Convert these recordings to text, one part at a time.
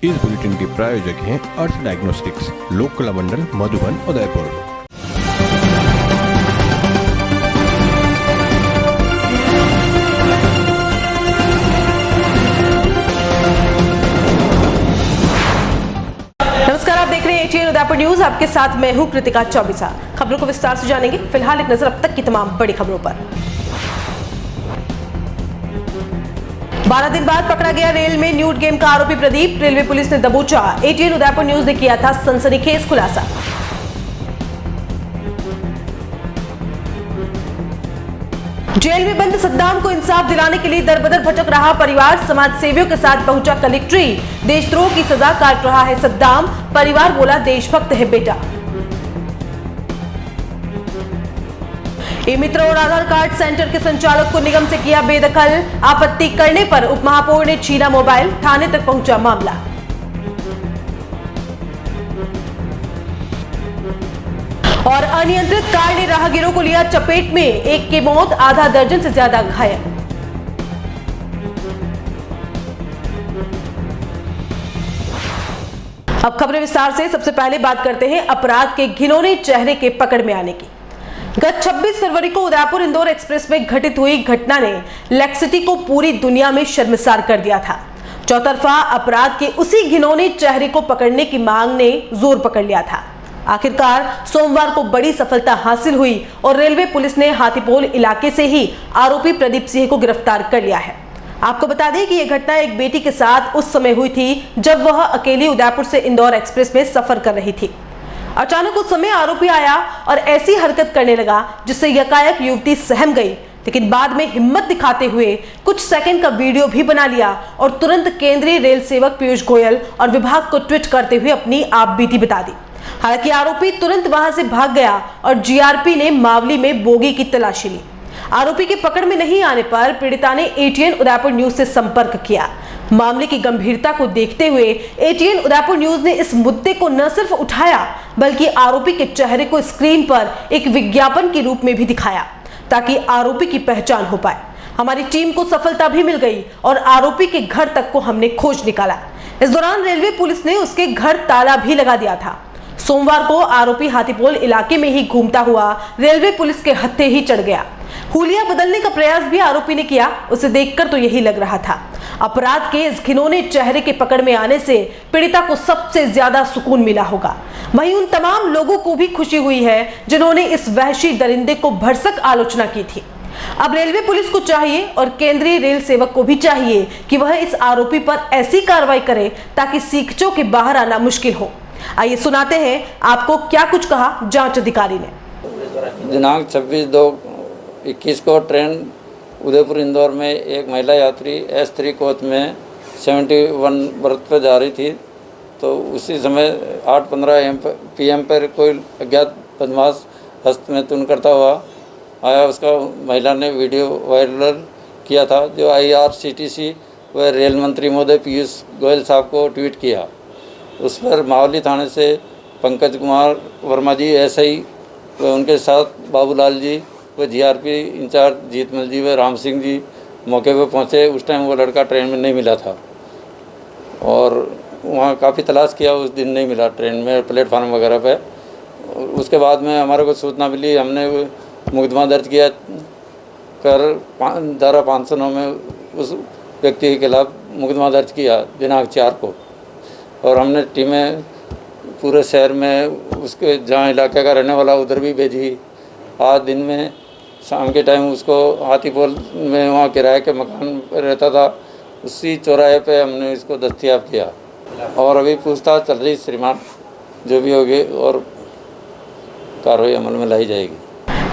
इस बुलेटिन के प्रायोजक हैं अर्थ डायग्नोस्टिक्स, लोक कला मंडल, मधुबन, उदयपुर। नमस्कार, आप देख रहे हैं ATN उदयपुर न्यूज। आपके साथ मैं हूं कृतिका चौबीसा। खबरों को विस्तार से जानेंगे। फिलहाल एक नजर अब तक की तमाम बड़ी खबरों पर। 12 दिन बाद पकड़ा गया रेल में न्यूड गेम का आरोपी प्रदीप। रेलवे पुलिस ने दबोचा। ATN उदयपुर न्यूज ने किया था सनसनीखेज खुलासा। जेल में बंद सद्दाम को इंसाफ दिलाने के लिए दरबदर भटक रहा परिवार। समाज सेवियों के साथ पहुंचा कलेक्ट्री। देशद्रोह की सजा काट रहा है सद्दाम। परिवार बोला देशभक्त है बेटा। ई-मित्र और आधार कार्ड सेंटर के संचालक को निगम से किया बेदखल। आपत्ति करने पर उप महापौर ने छीना मोबाइल। थाने तक पहुंचा मामला। और अनियंत्रित कार ने राहगीरों को लिया चपेट में। एक की मौत, आधा दर्जन से ज्यादा घायल। अब खबरें विस्तार से। सबसे पहले बात करते हैं अपराध के घिनौने चेहरे के पकड़ में आने की। गत 26 फरवरी को उदयपुर इंदौर एक्सप्रेस में घटित हुई घटना ने लेक्सिटी को पूरी दुनिया में शर्मसार कर दिया था। चौतरफा अपराध के उसी घिनौने चेहरे को पकड़ने की मांग ने जोर पकड़ लिया था। आखिरकार सोमवार को बड़ी सफलता हासिल हुई और रेलवे पुलिस ने हाथीपोल इलाके से ही आरोपी प्रदीप सिंह को गिरफ्तार कर लिया है। आपको बता दें कि यह घटना एक बेटी के साथ उस समय हुई थी जब वह अकेली उदयपुर से इंदौर एक्सप्रेस में सफर कर रही थी। अचानक उस समय आरोपी आया और ऐसी हरकत करने लगा जिससे यकायक युवती सहम गई, लेकिन बाद में हिम्मत दिखाते हुए कुछ सेकंड का वीडियो भी बना लिया और तुरंत केंद्रीय रेल सेवक पीयूष गोयल और विभाग को ट्वीट करते हुए अपनी आप बीती बता दी। हालांकि आरोपी तुरंत वहां से भाग गया और GRP ने मावली में बोगी की तलाशी ली। आरोपी के पकड़ में नहीं आने पर पीड़िता ने ATN उदयपुर न्यूज से संपर्क किया। मामले की गंभीरता को देखते हुए ATN उदयपुर न्यूज ने इस मुद्दे को न सिर्फ उठाया बल्कि आरोपी के चेहरे को स्क्रीन पर एक विज्ञापन के रूप में भी दिखाया ताकि आरोपी की पहचान हो पाए। हमारी टीम को सफलता भी मिल गई और आरोपी के घर तक को हमने खोज निकाला। इस दौरान रेलवे पुलिस ने उसके घर ताला भी लगा दिया था। सोमवार को आरोपी हाथीपोल इलाके में ही घूमता हुआ रेलवे पुलिस के हत्थे ही चढ़ गया। हुलिया बदलने का प्रयास भी आरोपी ने किया। उसे देखकर तो यही लग रहा था। अपराध के इस घिनौने चेहरे के पकड़ में आने से पीड़िता को सबसे ज्यादा सुकून मिला होगा। वहीं उन तमाम लोगों को भी खुशी हुई है जिन्होंने इस वहशी दरिंदे को भरसक आलोचना की थी। अब रेलवे पुलिस को चाहिए और केंद्रीय रेल सेवक को भी चाहिए कि वह इस आरोपी पर ऐसी कार्रवाई करे ताकि सीखचों के बाहर आना मुश्किल हो। आइए सुनाते हैं आपको क्या कुछ कहा जांच अधिकारी ने। दिनांक 26/2/21 को ट्रेन उदयपुर इंदौर में एक महिला यात्री S3 कोच में 71 बर्थ पर जा रही थी, तो उसी समय 8:15 PM पर कोई अज्ञात बदमाश हस्त में तुन करता हुआ आया। उसका महिला ने वीडियो वायरल किया था जो IRCTC व रेल मंत्री महोदय पीयूष गोयल साहब को ट्वीट किया। उस पर मावली थाने से पंकज कुमार वर्मा जी SI व उनके साथ बाबूलाल जी व GRP इंचार्ज जीतमल जी व राम सिंह जी मौके पर पहुंचे। उस टाइम वो लड़का ट्रेन में नहीं मिला था और वहाँ काफ़ी तलाश किया, उस दिन नहीं मिला ट्रेन में, प्लेटफार्म वगैरह पे। उसके बाद में हमारे को सूचना मिली, हमने मुकदमा दर्ज किया कर धारा 509 में उस व्यक्ति के खिलाफ मुकदमा दर्ज किया दिनांक 4 को। और हमने टीमें पूरे शहर में उसके जहाँ इलाके का रहने वाला उधर भी भेजी। आज दिन में शाम के टाइम उसको हाथीपोल में वहाँ किराए के मकान पर रहता था, उसी चौराहे पे हमने इसको दस्तयाब किया और अभी पूछताछ चल रही श्रीमान, जो भी होगी और कार्रवाई अमल में लाई जाएगी।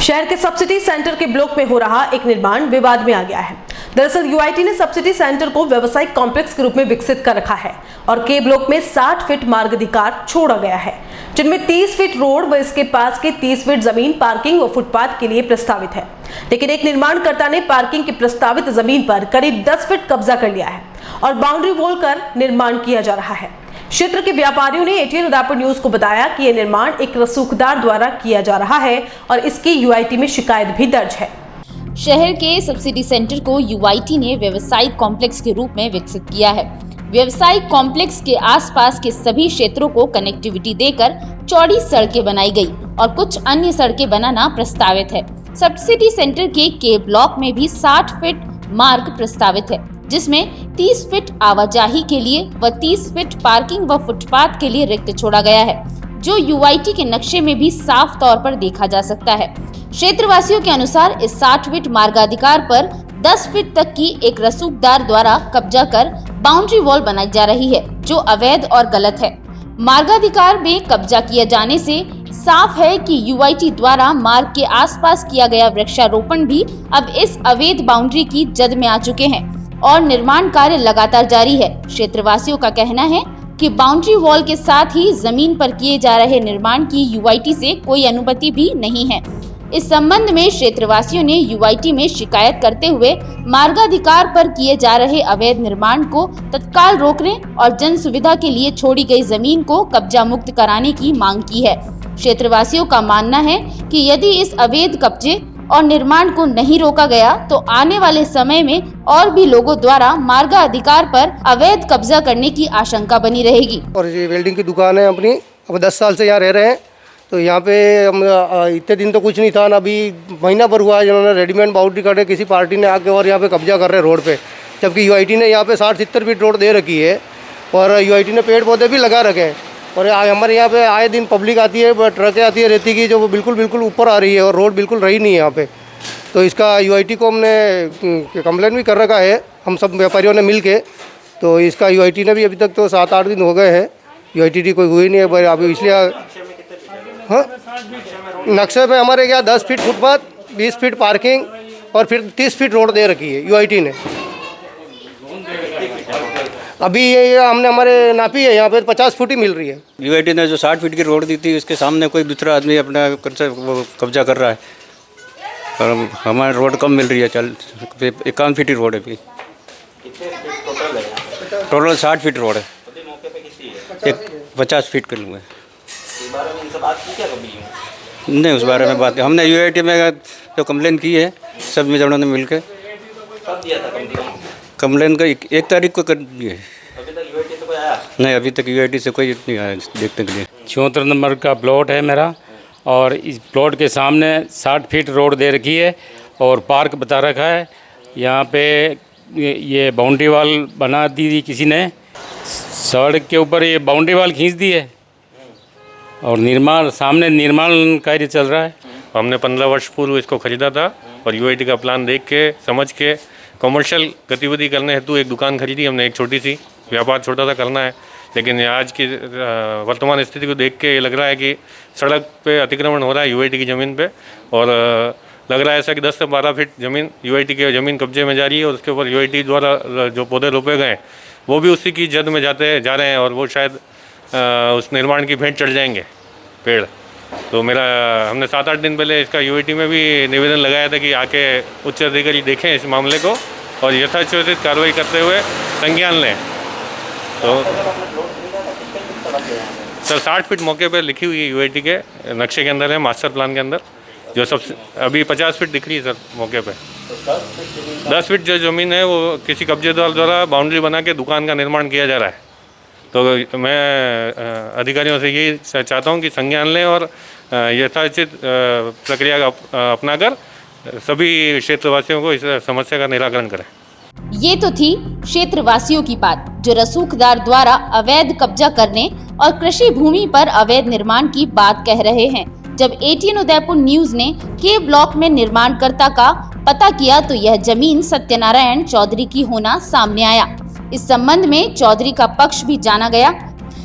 शहर के सब्सिडी सेंटर के ब्लॉक में हो रहा एक निर्माण विवाद में आ गया है। दरअसल UIT ने सब्सिडी सेंटर को व्यावसायिक कॉम्प्लेक्स के रूप में विकसित कर रखा है और के ब्लॉक में 60 फीट मार्गाधिकार छोड़ा गया है, जिनमें 30 फीट रोड व इसके पास के 30 फीट जमीन पार्किंग व फुटपाथ के लिए प्रस्तावित है। लेकिन एक निर्माणकर्ता ने पार्किंग की प्रस्तावित जमीन पर करीब 10 फीट कब्जा कर लिया है और बाउंड्री वॉल कर निर्माण किया जा रहा है। क्षेत्र के व्यापारियों ने ATN उदयपुर न्यूज को बताया कि यह निर्माण एक रसूखदार द्वारा किया जा रहा है और इसकी UIT में शिकायत भी दर्ज है। शहर के सब्सिडी सेंटर को UIT ने व्यावसायिक कॉम्प्लेक्स के रूप में विकसित किया है। व्यवसायिक कॉम्प्लेक्स के आसपास के सभी क्षेत्रों को कनेक्टिविटी देकर चौड़ी सड़कें बनाई गई और कुछ अन्य सड़कें बनाना प्रस्तावित है। सब सिटी सेंटर के ब्लॉक में भी 60 फीट मार्ग प्रस्तावित है, जिसमें 30 फीट आवाजाही के लिए व 30 फीट पार्किंग व फुटपाथ के लिए रिक्त छोड़ा गया है, जो यूआईटी के नक्शे में भी साफ तौर पर देखा जा सकता है। क्षेत्रवासियों के अनुसार इस 60 फीट मार्गाधिकार पर 10 फीट तक की एक रसूखदार द्वारा कब्जा कर बाउंड्री वॉल बनाई जा रही है, जो अवैध और गलत है। मार्गाधिकार में कब्जा किए जाने से साफ है कि यूआईटी द्वारा मार्ग के आसपास किया गया वृक्षारोपण भी अब इस अवैध बाउंड्री की जद में आ चुके हैं और निर्माण कार्य लगातार जारी है। क्षेत्रवासियों का कहना है कि बाउंड्री वॉल के साथ ही जमीन पर किए जा रहे निर्माण की यूआईटी से कोई अनुमति भी नहीं है। इस संबंध में क्षेत्रवासियों ने यूआईटी में शिकायत करते हुए मार्गाधिकार पर किए जा रहे अवैध निर्माण को तत्काल रोकने और जन सुविधा के लिए छोड़ी गई जमीन को कब्जा मुक्त कराने की मांग की है। क्षेत्रवासियों का मानना है कि यदि इस अवैध कब्जे और निर्माण को नहीं रोका गया तो आने वाले समय में और भी लोगों द्वारा मार्गाधिकार पर अवैध कब्जा करने की आशंका बनी रहेगी। और ये वेल्डिंग की दुकान है अपनी, अब 10 साल से यहाँ रह रहे हैं। तो यहाँ पे हम इतने दिन तो कुछ नहीं था ना, अभी महीना भर हुआ है जिन्होंने रेडीमेड बाउंड्री काटे, किसी पार्टी ने आके और यहाँ पे कब्जा कर रहे हैं रोड पे, जबकि यूआईटी ने यहाँ पे 60-70 फीट रोड दे रखी है और यूआईटी ने पेड़ पौधे भी लगा रखे हैं। और हमारे यहाँ पे आए दिन पब्लिक आती है, ट्रकें आती है रेती की, जो वो बिल्कुल ऊपर आ रही है और रोड बिल्कुल रही नहीं है यहाँ पे। तो इसका यूआईटी को हमने कंप्लेन भी कर रखा है, हम सब व्यापारियों ने मिल के। तो इसका यूआईटी ने भी अभी तक तो 7-8 दिन हो गए हैं, यूआईटी कोई हुई नहीं है अभी, इसलिए। हाँ, नक्शे में हमारे क्या 10 फीट फुटपाथ, 20 फीट पार्किंग और फिर 30 फीट रोड दे रखी है यूआईटी ने। अभी ये हमने हमारे नापी है, यहाँ पे 50 फुट ही मिल रही है। यूआईटी ने जो 60 फीट की रोड दी थी, उसके सामने कोई दूसरा आदमी अपना वो कब्जा कर रहा है और हमारी रोड कम मिल रही है। 51 फीट ही रोड है अभी, टोटल 60 फीट रोड है, एक 50 फीट कर लूँगा। नहीं, उस बारे में बात हमने यूआईटी में जो कंप्लेन की है सब मित्रों ने मिल के। कंप्लेन का 1 तारीख को कर दी है। अभी तक यूआईटी से कोई आया नहीं? अभी तक यूआईटी से कोई नहीं आया देखने के लिए। 74 नंबर का प्लॉट है मेरा और इस प्लॉट के सामने 60 फीट रोड दे रखी है और पार्क बता रखा है। यहाँ पे ये बाउंड्री वॉल बना दी किसी ने, सड़क के ऊपर ये बाउंड्री वॉल खींच दी है और सामने निर्माण कार्य चल रहा है। हमने 15 वर्ष पूर्व इसको खरीदा था और यूआईटी का प्लान देख के समझ के कमर्शियल गतिविधि करने हेतु एक दुकान खरीदी हमने, एक छोटी सी व्यापार छोटा सा करना है। लेकिन आज की वर्तमान स्थिति को देख के ये लग रहा है कि सड़क पे अतिक्रमण हो रहा है यूआईटी की ज़मीन पे और लग रहा है ऐसा कि 10 से 12 फीट ज़मीन यूआईटी की ज़मीन कब्जे में जा रही है और उसके ऊपर यूआईटी द्वारा जो पौधे रोपे गए वो भी उसी की जद में जा रहे हैं और वो शायद उस निर्माण की भेंट चढ़ जाएंगे पेड़। तो हमने 7-8 दिन पहले इसका यूआईटी में भी निवेदन लगाया था कि आके उच्च अधिकारी देखें इस मामले को और यथाचित कार्रवाई करते हुए संज्ञान लें। तो सर 60 फीट मौके पर लिखी हुई है यूआईटी के नक्शे के अंदर है, मास्टर प्लान के अंदर, जो सबसे अभी 50 फीट दिख रही है सर मौके पे। 10 फीट जो ज़मीन है वो किसी कब्जेदार द्वारा बाउंड्री बना के दुकान का निर्माण किया जा रहा है। तो मैं अधिकारियों से यही चाहता हूं कि संज्ञान लें और यथाचित प्रक्रिया अपनाकर सभी क्षेत्रवासियों को इस समस्या का निराकरण करें। ये तो थी क्षेत्रवासियों की बात, जो रसूखदार द्वारा अवैध कब्जा करने और कृषि भूमि पर अवैध निर्माण की बात कह रहे हैं। जब ATN उदयपुर न्यूज ने के ब्लॉक में निर्माणकर्ता का पता किया तो यह जमीन सत्यनारायण चौधरी की होना सामने आया। इस संबंध में चौधरी का पक्ष भी जाना गया।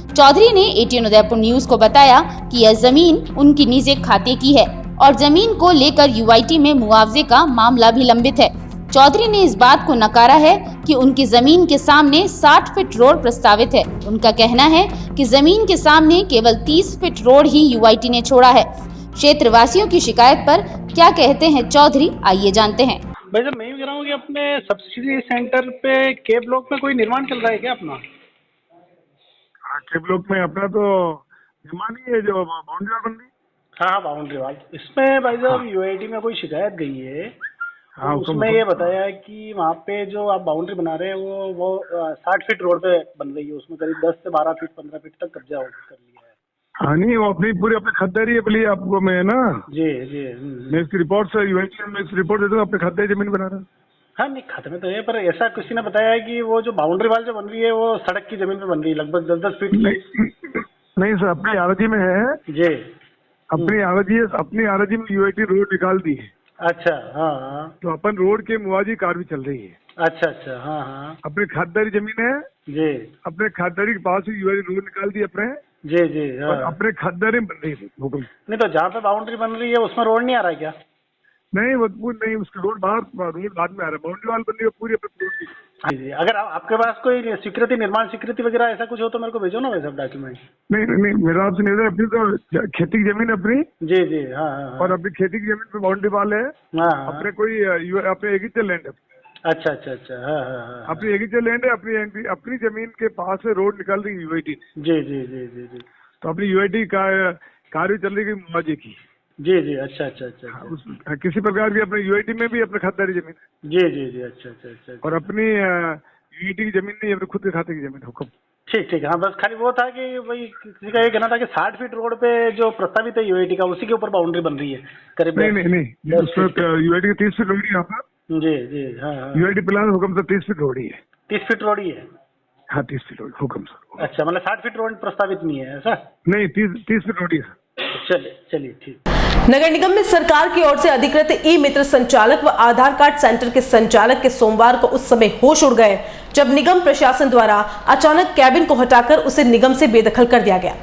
चौधरी ने ATN उदयपुर न्यूज को बताया कि यह जमीन उनकी निजी खाते की है और जमीन को लेकर यूआईटी में मुआवजे का मामला भी लंबित है। चौधरी ने इस बात को नकारा है कि उनकी जमीन के सामने 60 फीट रोड प्रस्तावित है। उनका कहना है कि जमीन के सामने केवल 30 फीट रोड ही यूआईटी ने छोड़ा है। क्षेत्रवासियों की शिकायत पर क्या कहते हैं चौधरी, आइए जानते हैं। भाई साहब, मैं ये कह रहा हूँ कि अपने सब्सिडी सेंटर पे के ब्लॉक में कोई निर्माण चल रहा है क्या अपना? के ब्लॉक में अपना तो निर्माण ही है, जो बाउंड्री वाल बन रही। हाँ, बाउंड्री वाल। इसमें भाई साहब यूआईटी में कोई शिकायत गई है हाँ, उसमें ये बताया है कि वहाँ पे जो आप बाउंड्री बना रहे हैं वो 60 फीट रोड पे बन रही है, उसमें करीब 10 से 12 फीट 15 फीट तक कब्जा कर लिया है। हाँ नहीं, वो अपनी पूरी अपनी खरीदारी है लिए आपको मैं ना, जी जी। मैं इसकी रिपोर्ट से यूएनसी में इसकी रिपोर्ट दे दूँ, अपने खरीदारी जमीन बना रहा हूँ। हाँ नहीं, खाते में तो है, पर ऐसा किसी ने बताया है कि वो जो बाउंड्री वाल जो बन रही है वो सड़क की जमीन पे बन रही है, लगभग 10-10 फीट की। नहीं सर, अपनी आरजी में है जी। अपनी आरजी में यूआईटी रोड निकाल दी है। अच्छा, हाँ हाँ। तो अपन रोड के मुआवजे कार भी चल रही है। अच्छा अच्छा, हाँ हाँ। अपने खाददारी जमीन है जी। अपने खाददारी के पास ही यूआईटी रोड निकाल दी अपने। जी जी, हाँ। और अपने खाददारी में बन रही है हुक्म। नहीं तो जहाँ पे बाउंड्री बन रही है उसमें रोड नहीं आ रहा है क्या? नहीं वो नहीं, उसकी रोड बाद में आ रहा है, बाउंड्री वाल बन रही है पूरी अपने रोड की। जी जी, अगर आपके पास कोई स्वीकृति, निर्माण स्वीकृति वगैरह ऐसा कुछ हो तो मेरे को भेजो ना, वैसे डॉक्यूमेंट। नहीं, मेरा आपसे नहीं है, अपनी तो खेती की जमीन अपनी। जी जी, हाँ हाँ। और अपनी खेती की जमीन पे बाउंड्री वाल है। हाँ हाँ। अपने कोई अपने एग्रीकल्चर लैंड है। अच्छा अच्छा अच्छा, हाँ हाँ हाँ। अपनी एग्रीकल्चर लैंड है, अपनी जमीन के पास से रोड निकल रही है यूआईटी। जी जी जी जी जी। तो अपनी यूआईटी का कार्य चल रही है मुआवजे की। जी जी, अच्छा अच्छा अच्छा। किसी प्रकार की अपने यूआईटी में भी अपने खातेदारी जमीन। जी जी जी, अच्छा अच्छा अच्छा। और अपनी यूआईटी की जमीन नहीं, अपने खुद के खाते की जमीन हुक्म। ठीक ठीक, हाँ, बस खाली वो था कि भाई किसी का ये कहना था कि 60 फीट रोड पे जो प्रस्तावित है यूआईटी का, उसी के ऊपर बाउंड्री बन रही है करीब। नहीं, उसमें यूआईटी की 30 फीट रोड यहाँ पर। जी जी, हाँ हाँ। यूआईटी प्लान हुक्म सर 30 फीट रोड ही है। 30 फीट रोड ही है? हाँ 30 फीट रोड हुक्म सर। अच्छा, मतलब 60 फीट रोड प्रस्तावित नहीं है ऐसा? नहीं, 30 फीट रोड ही है। चलिए ठीक। नगर निगम में सरकार की ओर से अधिकृत ई मित्र संचालक व आधार कार्ड सेंटर के संचालक के सोमवार को उस समय होश उड़ गए जब निगम प्रशासन द्वारा अचानक कैबिन को हटाकर उसे निगम से बेदखल कर दिया गया।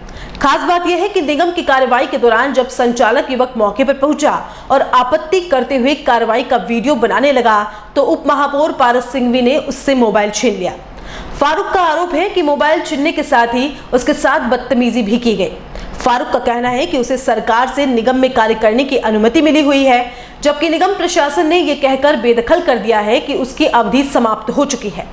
खास बात यह है कि निगम की कार्रवाई के दौरान जब संचालक युवक मौके पर पहुंचा और आपत्ति करते हुए कार्रवाई का वीडियो बनाने लगा तो उप महापौर पारस सिंघवी ने उससे मोबाइल छीन लिया। फारूक का आरोप है कि मोबाइल छीनने के साथ ही उसके साथ बदतमीजी भी की गई। फारूक का कहना है कि उसे सरकार से निगम में कार्य करने की अनुमति मिली हुई है, जबकि निगम प्रशासन ने यह कहकर बेदखल कर दिया है कि उसकी अवधि समाप्त हो चुकी है।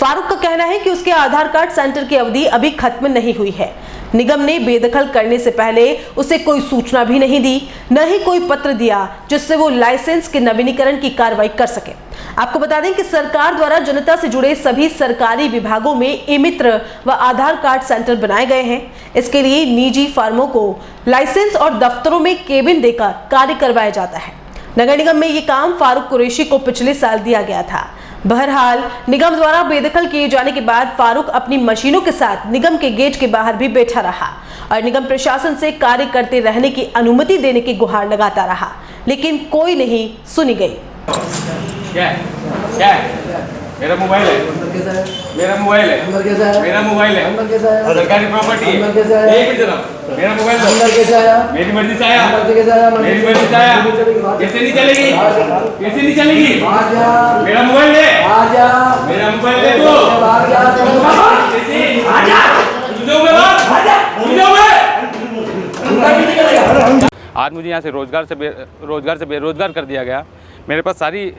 फारूक का कहना है कि उसके आधार कार्ड सेंटर की अवधि अभी खत्म नहीं हुई है। निगम ने बेदखल करने से पहले उसे कोई सूचना भी नहीं दी, न ही कोई पत्र दिया जिससे वो लाइसेंस के नवीनीकरण की कार्रवाई कर सके। आपको बता दें कि सरकार द्वारा जनता से जुड़े सभी सरकारी विभागों में ई मित्र व आधार कार्ड सेंटर बनाए गए हैं। इसके लिए निजी फर्मों को लाइसेंस और दफ्तरों में केबिन देकर कार्य करवाया जाता है। नगर निगम में ये काम फारूक कुरैशी को पिछले साल दिया गया था। बहरहाल निगम द्वारा बेदखल किए जाने के बाद फारूक अपनी मशीनों के साथ निगम के गेट के बाहर भी बैठा रहा और निगम प्रशासन से कार्य करते रहने की अनुमति देने की गुहार लगाता रहा, लेकिन कोई नहीं सुनी गई। क्या है? मेरा मोबाइल है, मेरा मोबाइल है, मेरा मोबाइल है, सरकारी प्रॉपर्टी है। एक मिनट जनाब, मेरा मोबाइल है, मेरी मर्जी से आया, मेरी मर्जी से आया, कैसे नहीं चलेगी, कैसे नहीं चलेगी? मेरा मोबाइल है, मेरा मोबाइल है, तो आज मुझे यहाँ से रोजगार से बेरोजगार कर दिया गया। मेरे पास सारी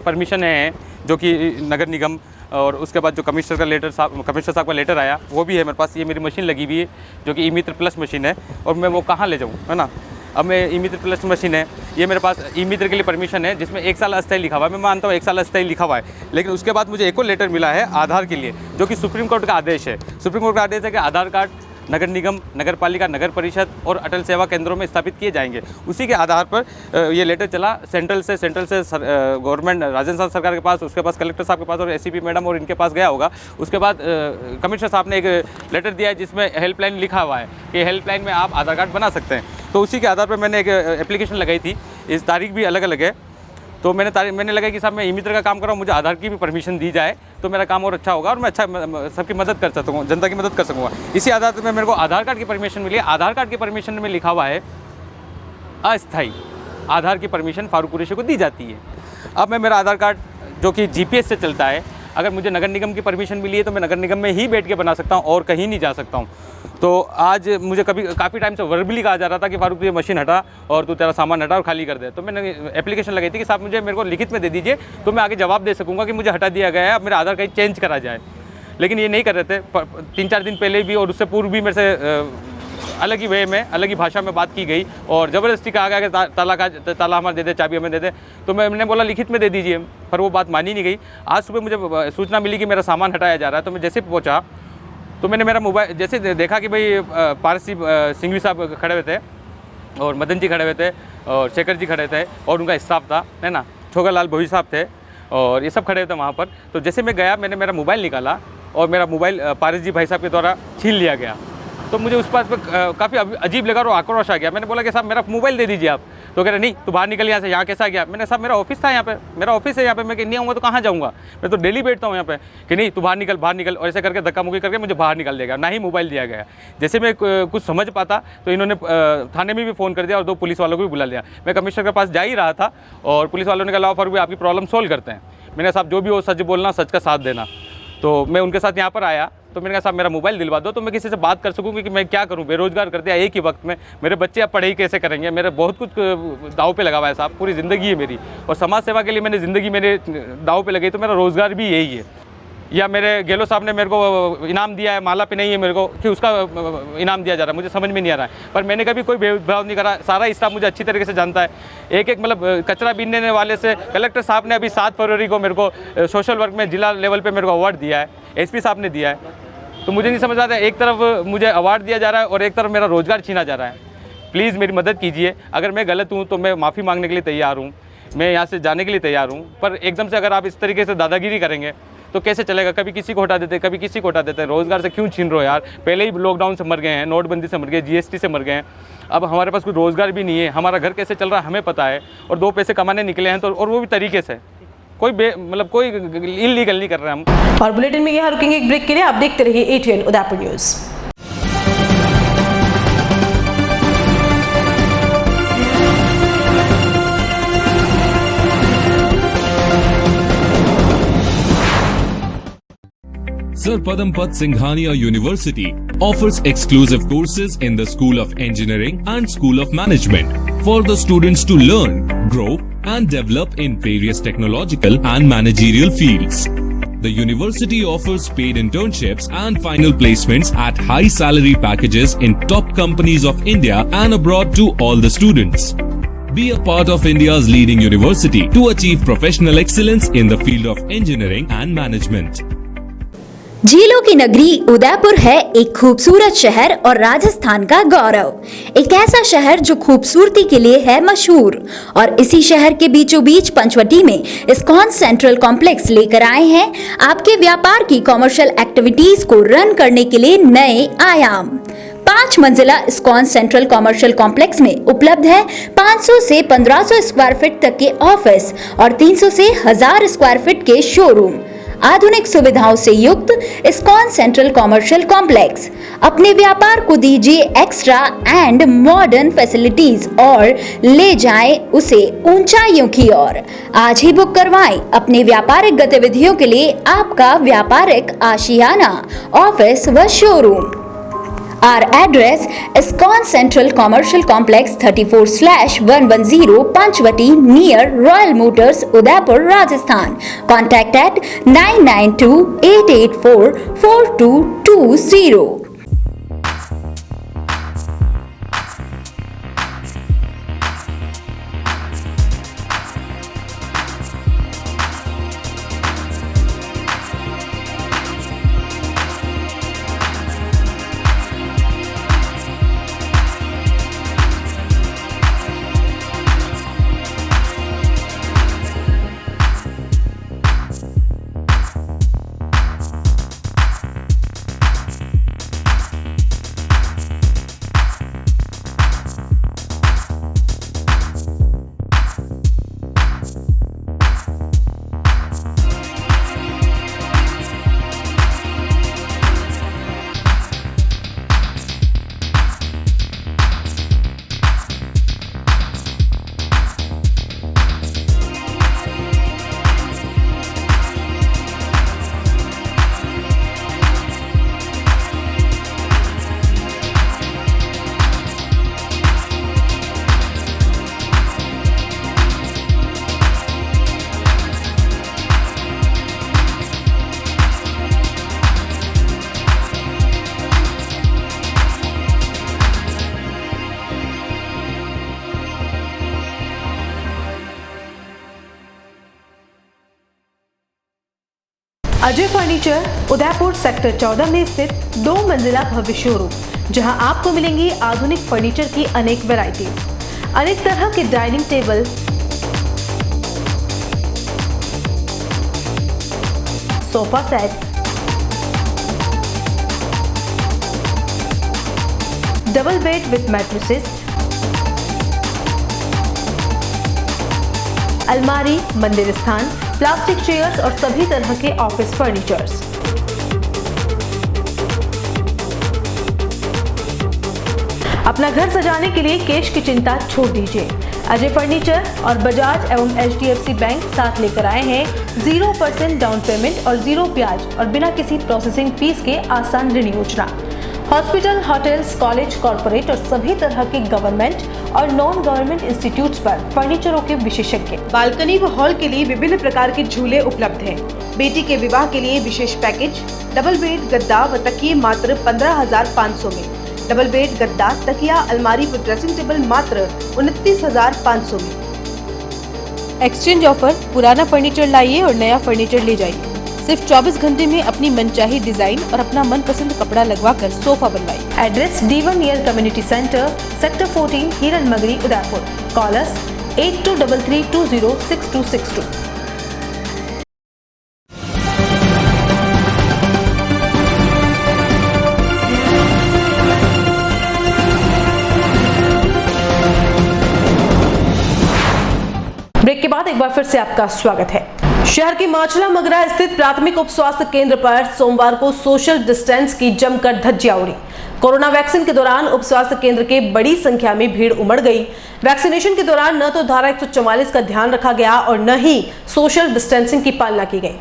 परमिशन है जो कि नगर निगम और उसके बाद जो कमिश्नर साहब का लेटर आया वो भी है मेरे पास। ये मेरी मशीन लगी हुई है जो कि ई मित्र प्लस मशीन है और मैं वो कहाँ ले जाऊँ, है ना। अब मैं ई मित्र प्लस मशीन है, ये मेरे पास ई मित्र के लिए परमिशन है जिसमें 1 साल अस्थायी लिखा हुआ है। मैं मानता हूँ 1 साल अस्थायी लिखा हुआ है, लेकिन उसके बाद मुझे एक और लेटर मिला है आधार के लिए जो कि सुप्रीम कोर्ट का आदेश है। सुप्रीम कोर्ट का आदेश है कि आधार कार्ड नगर निगम, नगर पालिका, नगर परिषद और अटल सेवा केंद्रों में स्थापित किए जाएंगे। उसी के आधार पर ये लेटर चला सेंट्रल से गवर्नमेंट राजस्थान सरकार के पास, उसके पास कलेक्टर साहब के पास और एसपी मैडम और इनके पास गया होगा। उसके बाद कमिश्नर साहब ने एक लेटर दिया है जिसमें हेल्पलाइन लिखा हुआ है कि हेल्पलाइन में आप आधार कार्ड बना सकते हैं। तो उसी के आधार पर मैंने एक एप्लीकेशन लगाई थी। इस तारीख भी अलग अलग है, तो मैंने लगा कि साहब मैं ई मित्र का काम कर रहा हूँ, मुझे आधार की भी परमिशन दी जाए तो मेरा काम और अच्छा होगा और मैं सबकी मदद कर सकता हूँ, जनता की मदद कर सकूँगा। इसी आधार पर मेरे को आधार कार्ड की परमिशन मिली। आधार कार्ड की परमिशन में लिखा हुआ है अस्थायी आधार की परमिशन फारूक कुरैशी को दी जाती है। अब मैं मेरा आधार कार्ड जो कि GPS से चलता है, अगर मुझे नगर निगम की परमिशन मिली है तो मैं नगर निगम में ही बैठ के बना सकता हूँ और कहीं नहीं जा सकता हूँ। तो आज मुझे काफ़ी टाइम से वर्बली कहा जा रहा था कि फारूक ये मशीन हटा और तू तेरा सामान हटा और खाली कर दे। तो मैंने एप्लीकेशन लगाई थी कि साहब मेरे को लिखित में दे दीजिए तो मैं आगे जवाब दे सकूँगा कि मुझे हटा दिया गया है, अब मेरा आधार कहीं चेंज करा जाए। लेकिन ये नहीं कर रहे थे। 3-4 दिन पहले भी और उससे पूर्व भी मेरे से अलग ही वे में, अलग ही भाषा में बात की गई और ज़बरदस्ती कहा गया कि ताला हमारा दे दे, चाबी हमें दे दे। तो मैंने बोला लिखित में दे दीजिए, पर वो बात मानी नहीं गई। आज सुबह मुझे सूचना मिली कि मेरा सामान हटाया जा रहा है, तो मैं जैसे पहुँचा तो मैंने मेरा मोबाइल जैसे देखा कि भाई पारसी सिंघवी साहब खड़े हुए थे और मदन जी खड़े हुए थे और शेखर जी खड़े थे और उनका स्टाफ था, है ना, छोगालाल भोई साहब थे और ये सब खड़े थे वहाँ पर। तो जैसे मैं गया, मैंने मेरा मोबाइल निकाला और मेरा मोबाइल पारस जी भाई साहब के द्वारा छीन लिया गया। तो मुझे उस बात पर काफ़ी अजीब लगा और आक्रोश आ गया। मैंने बोला कि साहब मेरा मोबाइल दे दीजिए आप। तो कह रहे नहीं तू बाहर निकल यहाँ से, यहाँ कैसा गया? मैंने साहब मेरा ऑफिस था यहाँ पे, मेरा ऑफिस है यहाँ पे, मैं नहीं आऊँगा तो कहाँ जाऊँगा, मैं तो डेली बैठता हूँ यहाँ पे। कि नहीं तू बाहर निकल और ऐसे करके धक्का मुक्की करके मुझे बाहर निकाल दिया गया, ना ही मोबाइल दिया गया। जैसे मैं कुछ समझ पाता तो इन्होंने थाने में भी फ़ोन कर दिया और 2 पुलिस वालों को भी बुला लिया। मैं कमिश्नर के पास जा ही रहा था और पुलिस वालों ने कहा लाओ फारूक भाई आपकी प्रॉब्लम सोल्व करते हैं। मैंने साहब जो भी हो सच बोलना, सच का साथ देना। तो मैं उनके साथ यहाँ पर आया तो मैंने कहा साहब मेरा मोबाइल दिलवा दो तो मैं किसी से बात कर सकूँ कि मैं क्या करूँ, बेरोजगार करते हैं एक ही वक्त में, मेरे बच्चे अब पढ़ाई कैसे करेंगे, मेरे बहुत कुछ दाव पे लगा हुआ है साहब, पूरी ज़िंदगी है मेरी और समाज सेवा के लिए मैंने ज़िंदगी मेरे दाव पे लगाई, तो मेरा रोज़गार भी यही है। या मेरे गेलो साहब ने मेरे को इनाम दिया है, माला पे नहीं है मेरे को कि उसका इनाम दिया जा रहा है, मुझे समझ में नहीं आ रहा है। पर मैंने कभी कोई भेदभाव नहीं करा, सारा स्टाफ मुझे अच्छी तरीके से जानता है। एक मतलब कचरा बीनने वाले से कलेक्टर साहब ने अभी 7 फरवरी को मेरे को सोशल वर्क में जिला लेवल पे मेरे को अवार्ड दिया है, एसपी साहब ने दिया है। तो मुझे नहीं समझ आता है, एक तरफ मुझे अवार्ड दिया जा रहा है और एक तरफ मेरा रोज़गार छीना जा रहा है। प्लीज़ मेरी मदद कीजिए, अगर मैं गलत हूँ तो मैं माफ़ी मांगने के लिए तैयार हूँ, मैं यहाँ से जाने के लिए तैयार हूँ। पर एकदम से अगर आप इस तरीके से दादागिरी करेंगे तो कैसे चलेगा? कभी किसी को हटा देते, कभी किसी को हटा देते हैं। रोज़गार से क्यों छीन रहे हो यार? पहले ही लॉकडाउन से मर गए हैं, नोटबंदी से मर गए, जीएसटी से मर गए हैं, अब हमारे पास कोई रोज़गार भी नहीं है, हमारा घर कैसे चल रहा है हमें पता है और 2 पैसे कमाने निकले हैं तो, और वो भी तरीके से, कोई कोई इलीगल नहीं कर रहे हैं हम। और बुलेटिन में यहाँ रुकेंगे एक ब्रेक के लिए, आप देखते रहिए ATN Udaipur news. Sir Padampat Singhania University offers exclusive courses in the School of Engineering and School of Management for the students to learn, grow and develop in various technological and managerial fields. The university offers paid internships and final placements at high salary packages in top companies of India and abroad to all the students. Be a part of India's leading university to achieve professional excellence in the field of engineering and management. झीलों की नगरी उदयपुर है एक खूबसूरत शहर और राजस्थान का गौरव। एक ऐसा शहर जो खूबसूरती के लिए है मशहूर और इसी शहर के बीचों बीच पंचवटी में इस्कॉन सेंट्रल कॉम्प्लेक्स लेकर आए हैं आपके व्यापार की कॉमर्शियल एक्टिविटीज को रन करने के लिए नए आयाम। 5 मंजिला इस्कॉन सेंट्रल कॉमर्शियल कॉम्प्लेक्स में उपलब्ध है 500 से 1500 स्क्वायर फीट तक के ऑफिस और 300 से 1000 स्क्वायर फीट के शोरूम। आधुनिक सुविधाओं से युक्त इस्कॉन सेंट्रल कॉमर्शियल कॉम्प्लेक्स अपने व्यापार को दीजिए एक्स्ट्रा एंड मॉडर्न फैसिलिटीज और ले जाएं उसे ऊंचाइयों की ओर। आज ही बुक करवाएं अपने व्यापारिक गतिविधियों के लिए आपका व्यापारिक आशियाना, ऑफिस व showroom. Our address ISKCON Central Commercial Complex 34/110 Panchvati near Royal Motors, Udaipur, Rajasthan. Contact at 992-884-4220. Ajay furniture Udaipur sector 14 में स्थित 2 मंजिला भव्य शोरूम, जहां आपको मिलेंगी आधुनिक फर्नीचर की अनेक वैरायटीज, अनेक तरह के dining table, sofa set, double bed with mattresses, अलमारी, मंदिर स्थान, प्लास्टिक चेयर्स और सभी तरह के ऑफिस फर्नीचर्स। अपना घर सजाने के लिए कैश की चिंता छोड़ दीजिए। अजय फर्नीचर और बजाज एवं HDFC बैंक साथ लेकर आए हैं 0% डाउन पेमेंट और 0 ब्याज और बिना किसी प्रोसेसिंग फीस के आसान ऋण योजना। हॉस्पिटल, होटल्स, कॉलेज, कॉर्पोरेट और सभी तरह के गवर्नमेंट और नॉन गवर्नमेंट इंस्टीट्यूट्स पर फर्नीचरों के विशेषज्ञ। बालकनी व हॉल के लिए विभिन्न प्रकार के झूले उपलब्ध हैं। बेटी के विवाह के लिए विशेष पैकेज, डबल बेड, गद्दा व तकिए मात्र 15,500 में, डबल बेड, गद्दा, तकिया, अलमारी व ड्रेसिंग टेबल मात्र 29,500 में। एक्सचेंज ऑफर, पुराना फर्नीचर लाइए और नया फर्नीचर ले जाइए। सिर्फ 24 घंटे में अपनी मनचाही डिजाइन और अपना मनपसंद कपड़ा लगवाकर सोफा बनवाइए। Address D1 near community centre, sector 14, हिरन मगरी, उदयपुर। कॉल अस 8233206262। ब्रेक के बाद एक बार फिर से आपका स्वागत है। शहर की माचला मगरा स्थित प्राथमिक उप स्वास्थ्य केंद्र पर सोमवार को सोशल डिस्टेंस की जमकर धज्जियां उड़ी। कोरोना वैक्सीन के दौरान उप स्वास्थ्य केंद्र के बड़ी संख्या में भीड़ उमड़ गई। वैक्सीनेशन के दौरान न तो धारा 144 का ध्यान रखा गया और न ही सोशल डिस्टेंसिंग की पालना की गई।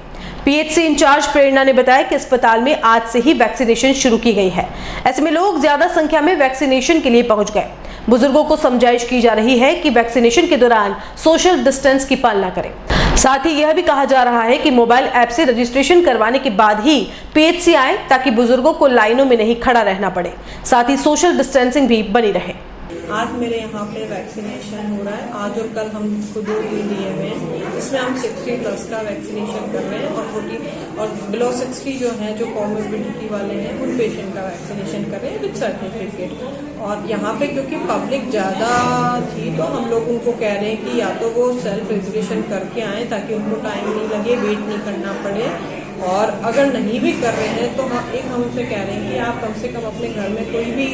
PHC इंचार्ज प्रेरणा ने बताया कि अस्पताल में आज से ही वैक्सीनेशन शुरू की गई है। ऐसे में लोग ज्यादा संख्या में वैक्सीनेशन के लिए पहुंच गए। बुजुर्गों को समझाइश की जा रही है कि वैक्सीनेशन के दौरान सोशल डिस्टेंस की पालना करें। साथ ही यह भी कहा जा रहा है कि मोबाइल ऐप से रजिस्ट्रेशन करवाने के बाद ही PHC आए, ताकि बुजुर्गों को लाइनों में नहीं खड़ा रहना पड़े। साथ ही सोशल डिस्टेंसिंग भी बनी रहे। आज मेरे यहाँ पे वैक्सीनेशन हो रहा है। आज और कल हमको 2 दिन दिए हुए हैं। इसमें हम 60+ का वैक्सीनेशन कर रहे हैं और 40 और बिलो 60 जो हैं, जो कॉमोर्बिडिटी वाले हैं, उन पेशेंट का वैक्सीनेशन कर रहे हैं विद सर्टिफिकेट। और यहाँ पे क्योंकि पब्लिक ज़्यादा थी तो हम लोग उनको कह रहे हैं कि या तो वो सेल्फ रजिस्ट्रेशन करके आएँ ताकि उनको टाइम नहीं लगे, वेट नहीं करना पड़े। और अगर नहीं भी कर रहे हैं तो हम उनसे कह रहे हैं कि आप कम से कम अपने घर में कोई भी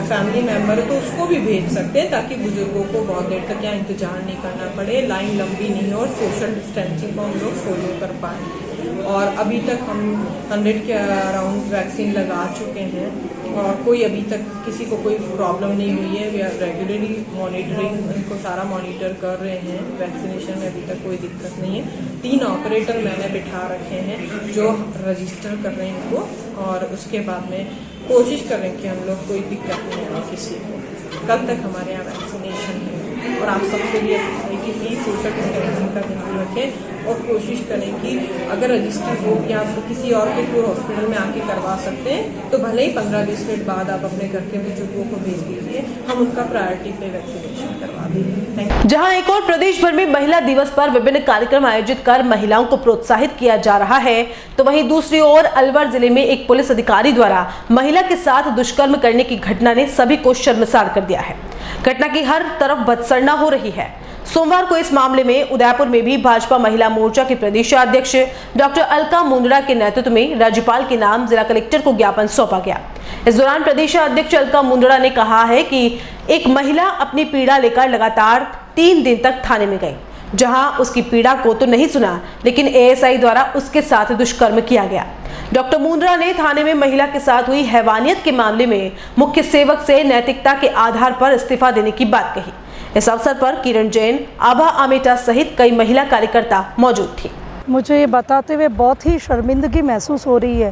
फैमिली मेम्बर है तो उसको भी भेज सकते हैं, ताकि बुजुर्गों को बहुत देर तक यहाँ इंतजार नहीं करना पड़े, लाइन लंबी नहीं हो और सोशल डिस्टेंसिंग को हम लोग फॉलो कर पाएँ। और अभी तक हम 100 के अराउंड वैक्सीन लगा चुके हैं और कोई अभी तक किसी को कोई प्रॉब्लम नहीं हुई है। वी आर रेगुलरली मॉनिटरिंग, इनको सारा मॉनिटर कर रहे हैं। वैक्सीनेशन में अभी तक कोई दिक्कत नहीं है। 3 ऑपरेटर मैंने बिठा रखे हैं जो रजिस्टर कर रहे हैं इनको, और उसके बाद में कोशिश करें कि हम लोग कोई दिक्कत नहीं आए किसी को। कल तक हमारे यहाँ वैक्सीनेशन है और आप सबसे भी अपील है कि प्लीज़ सोशल डिस्टेंसिंग का ध्यान रखें और कोशिश करें कि अगर रजिस्ट्री हो या आप किसी और के थ्रू हॉस्पिटल में आके करवा सकते हैं तो भले ही 15-20 मिनट बाद आप अपने घर के बुजुर्गों को भेज दीजिए, हम उनका प्रायोरिटी पे वैक्सीनेशन करवा देंगे। जहां एक और प्रदेश भर में महिला दिवस पर विभिन्न कार्यक्रम आयोजित कर महिलाओं को प्रोत्साहित किया जा रहा है, तो वहीं दूसरी ओर अलवर जिले में एक पुलिस अधिकारी द्वारा महिला के साथ दुष्कर्म करने की घटना ने सभी को शर्मसार कर दिया है। घटना की हर तरफ भत्सना हो रही है। सोमवार को इस मामले में उदयपुर में भी भाजपा महिला मोर्चा के प्रदेशाध्यक्ष डॉक्टर अलका मुंदड़ा के नेतृत्व में राज्यपाल के नाम जिला कलेक्टर को ज्ञापन सौंपा गया। इस दौरान प्रदेशाध्यक्ष अलका मुंदड़ा ने कहा है कि एक महिला अपनी पीड़ा लेकर लगातार 3 दिन तक थाने में गई, जहां उसकी पीड़ा को तो नहीं सुना, लेकिन ASI द्वारा उसके साथ दुष्कर्म किया गया। डॉक्टर मुंदड़ा ने थाने में महिला के साथ हुई हैवानियत के मामले में मुख्य सेवक से नैतिकता के आधार पर इस्तीफा देने की बात कही। इस अवसर पर किरण जैन, आभा आमेटा सहित कई महिला कार्यकर्ता मौजूद थी। मुझे ये बताते हुए बहुत ही शर्मिंदगी महसूस हो रही है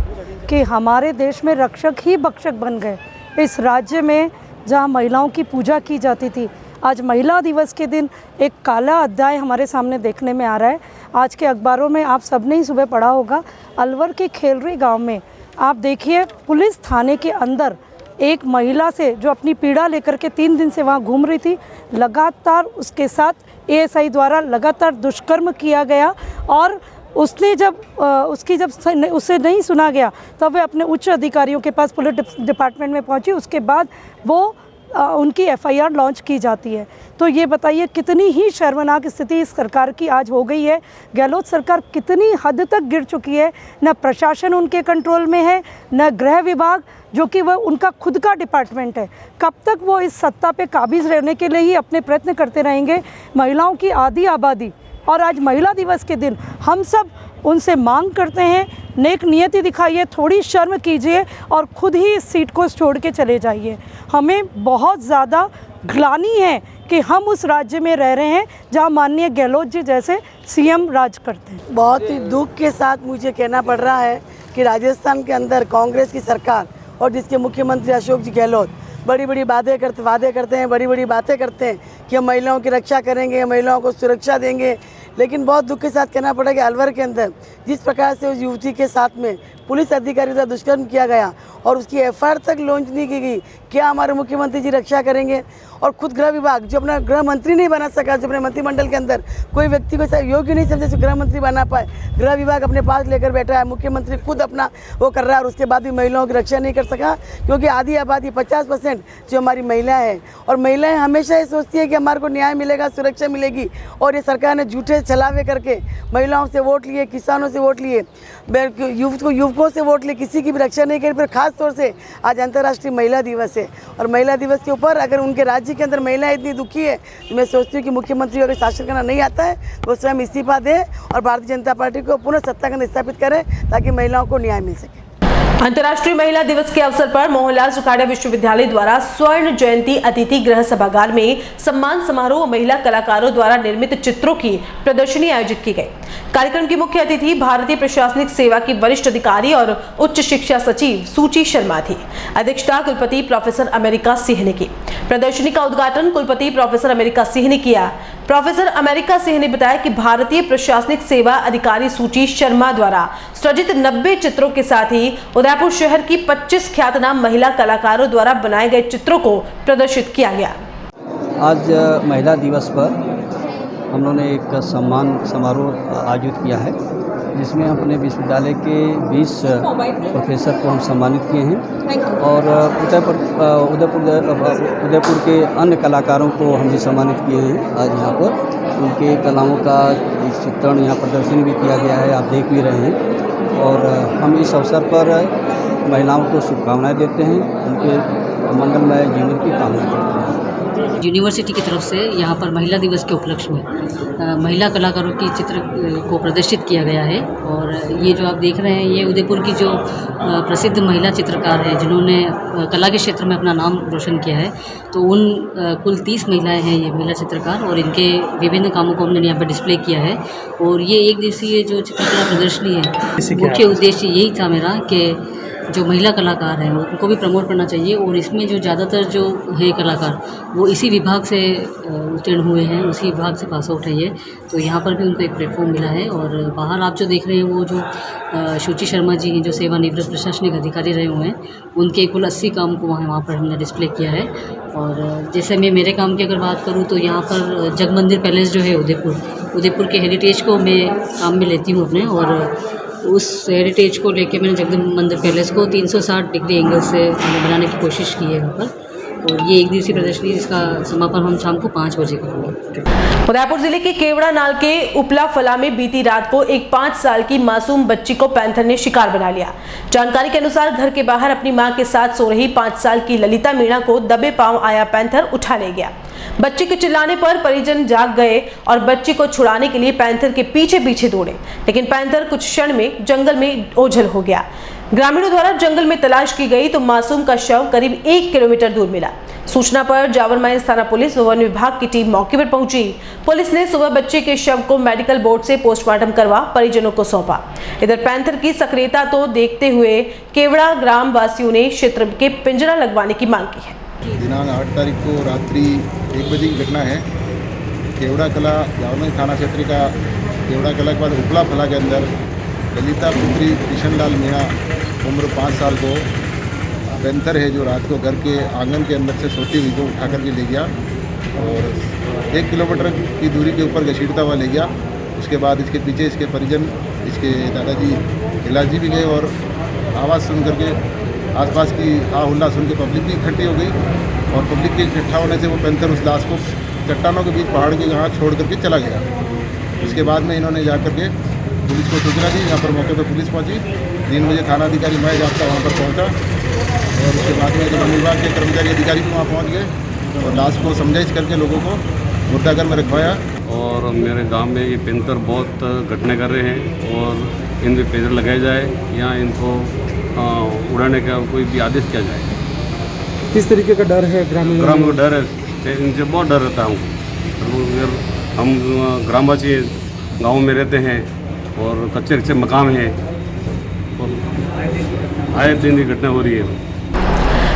कि हमारे देश में रक्षक ही भक्षक बन गए। इस राज्य में जहां महिलाओं की पूजा की जाती थी, आज महिला दिवस के दिन एक काला अध्याय हमारे सामने देखने में आ रहा है। आज के अखबारों में आप सबने ही सुबह पढ़ा होगा, अलवर के खेलरी गांव में आप देखिए पुलिस थाने के अंदर एक महिला से जो अपनी पीड़ा लेकर के 3 दिन से वहां घूम रही थी, लगातार उसके साथ ASI द्वारा लगातार दुष्कर्म किया गया और उसने जब उससे नहीं सुना गया तब वे अपने उच्च अधिकारियों के पास पुलिस डिपार्टमेंट में पहुंची। उसके बाद वो उनकी FIR लॉन्च की जाती है। तो ये बताइए कितनी ही शर्मनाक स्थिति इस सरकार की आज हो गई है। गहलोत सरकार कितनी हद तक गिर चुकी है। न प्रशासन उनके कंट्रोल में है, न गृह विभाग जो कि वह उनका खुद का डिपार्टमेंट है। कब तक वो इस सत्ता पे काबिज रहने के लिए ही अपने प्रयत्न करते रहेंगे। महिलाओं की आधी आबादी और आज महिला दिवस के दिन हम सब उनसे मांग करते हैं, नेक नियति दिखाइए, थोड़ी शर्म कीजिए और खुद ही इस सीट को छोड़ के चले जाइए। हमें बहुत ज़्यादा ग्लानि है कि हम उस राज्य में रह रहे हैं जहां माननीय गहलोत जी जैसे CM राज करते हैं। बहुत ही दुख के साथ मुझे कहना पड़ रहा है कि राजस्थान के अंदर कांग्रेस की सरकार और जिसके मुख्यमंत्री अशोक जी गहलोत बड़ी बड़ी वादे करते हैं, बड़ी बड़ी बातें करते हैं कि हम महिलाओं की रक्षा करेंगे, महिलाओं को सुरक्षा देंगे। लेकिन बहुत दुख के साथ कहना पड़ा कि अलवर के अंदर जिस प्रकार से उस युवती के साथ में पुलिस अधिकारी द्वारा दुष्कर्म किया गया और उसकी FIR तक लॉन्च नहीं की गई, क्या हमारे मुख्यमंत्री जी रक्षा करेंगे? और खुद गृह विभाग जो अपना गृह मंत्री नहीं बना सका, जो अपने मंत्रिमंडल के अंदर कोई व्यक्ति को योग्य नहीं समझे जो गृह मंत्री बना पाए, गृह विभाग अपने पास लेकर बैठा है, मुख्यमंत्री खुद अपना वो कर रहा है और उसके बाद भी महिलाओं की रक्षा नहीं कर सका। क्योंकि आधी आबादी 50% जो हमारी महिलाएं हैं और महिलाएं हमेशा ये सोचती है कि हमारे को न्याय मिलेगा, सुरक्षा मिलेगी। और ये सरकार ने झूठे छलावे करके महिलाओं से वोट लिए, किसानों से वोट लिए, युवकों से वोट लिए, किसी की भी रक्षा नहीं करी। फिर खास तौर से आज अंतर्राष्ट्रीय महिला दिवस है और महिला दिवस के ऊपर अगर उनके राज्य के अंदर महिलाएं इतनी दुखी है तो मैं सोचती हूँ कि मुख्यमंत्री अगर शासन करना नहीं आता है तो वो स्वयं इस्तीफा दे और भारतीय जनता पार्टी को पुनः सत्ता का स्थापित करे ताकि महिलाओं को न्याय मिल सके। अंतर्राष्ट्रीय महिला दिवस के अवसर पर मोहनलाल सुखाड़िया विश्वविद्यालय द्वारा स्वर्ण जयंती अतिथि गृह सभागार में सम्मान समारोह और महिला कलाकारों द्वारा निर्मित चित्रों की प्रदर्शनी आयोजित की गई। कार्यक्रम की मुख्य अतिथि भारतीय प्रशासनिक सेवा की वरिष्ठ अधिकारी और उच्च शिक्षा सचिव सूची शर्मा थी। अध्यक्षता कुलपति प्रोफेसर अमेरिका सिंह ने की। प्रदर्शनी का उद्घाटन कुलपति प्रोफेसर अमेरिका सिंह ने किया। प्रोफेसर अमेरिका सिंह ने बताया कि भारतीय प्रशासनिक सेवा अधिकारी सूची शर्मा द्वारा सृजित 90 चित्रों के साथ ही उदयपुर शहर की 25 ख्यातनाम महिला कलाकारों द्वारा बनाए गए चित्रों को प्रदर्शित किया गया। आज महिला दिवस पर हम लोगों ने एक सम्मान समारोह आयोजित किया है जिसमें अपने विश्वविद्यालय के 20 प्रोफेसर को हम सम्मानित किए हैं और उदयपुर के अन्य कलाकारों को हम भी सम्मानित किए हैं। आज यहाँ पर उनके कलाओं का चित्रण यहाँ प्रदर्शन भी किया गया है, आप देख भी रहे हैं। और हम इस अवसर पर महिलाओं को शुभकामनाएं देते हैं, उनके मंगलमय जीवन की कामना करते हैं। यूनिवर्सिटी की तरफ से यहाँ पर महिला दिवस के उपलक्ष्य में महिला कलाकारों की चित्र को प्रदर्शित किया गया है। और ये जो आप देख रहे हैं ये उदयपुर की जो प्रसिद्ध महिला चित्रकार है जिन्होंने कला के क्षेत्र में अपना नाम रोशन किया है, तो उन कुल 30 महिलाएं हैं ये महिला चित्रकार और इनके विभिन्न कामों को हमने यहाँ पर डिस्प्ले किया है। और ये एक दिवसीय जो चित्रकला प्रदर्शनी है, मुख्य उद्देश्य यही था मेरा कि जो महिला कलाकार हैं उनको भी प्रमोट करना चाहिए। और इसमें जो ज़्यादातर जो है कलाकार वो इसी विभाग से उत्तीर्ण हुए हैं, उसी विभाग से पास आउट है ये, तो यहाँ पर भी उनको एक प्लेटफॉर्म मिला है। और बाहर आप जो देख रहे हैं वो जो सूची शर्मा जी हैं जो सेवानिवृत्त प्रशासनिक अधिकारी रहे हुए हैं, उनके कुल 80 काम को वहाँ पर हमने डिस्प्ले किया है। और जैसे मैं मेरे काम की अगर बात करूँ तो यहाँ पर जगमंदिर पैलेस जो है उदयपुर के हेरिटेज को मैं काम में लेती हूँ अपने, और उस हेरिटेज को लेके मैंने जगमंदिर पैलेस को 360 डिग्री एंगल से बनाने की कोशिश की है यहाँ पर। और ये एक दिवसीय प्रदर्शनी, इसका समापन हम शाम को 5 बजे करेंगे। उदयपुर जिले के केवड़ा नाल के उपला फला में बीती रात को एक 5 साल की मासूम बच्ची को पैंथर ने शिकार बना लिया। जानकारी के अनुसार घर के बाहर अपनी मां के साथ सो रही 5 साल की ललिता मीणा को दबे पांव आया पैंथर उठा ले गया। बच्चे के चिल्लाने पर परिजन जाग गए और बच्ची को छुड़ाने के लिए पैंथर के पीछे पीछे दौड़े, लेकिन पैंथर कुछ क्षण में जंगल में ओझल हो गया। ग्रामीणों द्वारा जंगल में तलाश की गई तो मासूम का शव करीब 1 किलोमीटर दूर मिला। सूचना पर जावर माइंस थाना पुलिस व वन विभाग की टीम मौके पर पहुंची। पुलिस ने सुबह बच्चे के शव को मेडिकल बोर्ड से पोस्टमार्टम करवा परिजनों को सौंपा। इधर पैंथर की सक्रियता तो देखते हुए केवड़ा ग्राम वासियों ने क्षेत्र के पिंजरा लगवाने की मांग की है। दिनांक 8 तारीख को रात्रि 1 बजे की घटना है। केवड़ा कला जावरमाइंस थाना क्षेत्र का केवड़ा कला के बाद उपला फला के अंदर ललिता पुत्री किशनलाल मीणा उम्र 5 साल को पैंथर है जो रात को घर के आंगन के अंदर से सोती हुई को उठा करके ले गया और 1 किलोमीटर की दूरी के ऊपर घसीटता हुआ ले गया उसके बाद इसके पीछे इसके परिजन, इसके दादाजी इलाज भी गए और आवाज़ सुन करके आसपास की हुल्ला सुन के पब्लिक भी इकट्ठी हो गई और पब्लिक के इकट्ठा होने से वो पैंथर उस लाश को चट्टानों के बीच पहाड़ के यहाँ छोड़ करके चला गया। उसके बाद में इन्होंने जा करके पुलिस को सूचना दी। यहाँ पर मौके पर पुलिस पहुँची। 3 बजे थाना अधिकारी मैं जाता वहाँ पर पहुँचा और उसके बाद में वन विभाग के कर्मचारी अधिकारी भी वहाँ पहुँच गए और लाश को समझाइश करके लोगों को मुर्दाघर में रखवाया। और मेरे गांव में ये पेंतर बहुत घटना कर रहे हैं और इन पर पेजर लगाया जाए या इनको उड़ाने का कोई भी आदेश किया जाए। किस तरीके का डर है ग्रामीण को? डर है, इनसे बहुत डर रहता हूँ। हम ग्रामवासी गाँव में रहते हैं और कच्चे कच्चे मकान हैं और आए दिन की घटना हो रही है।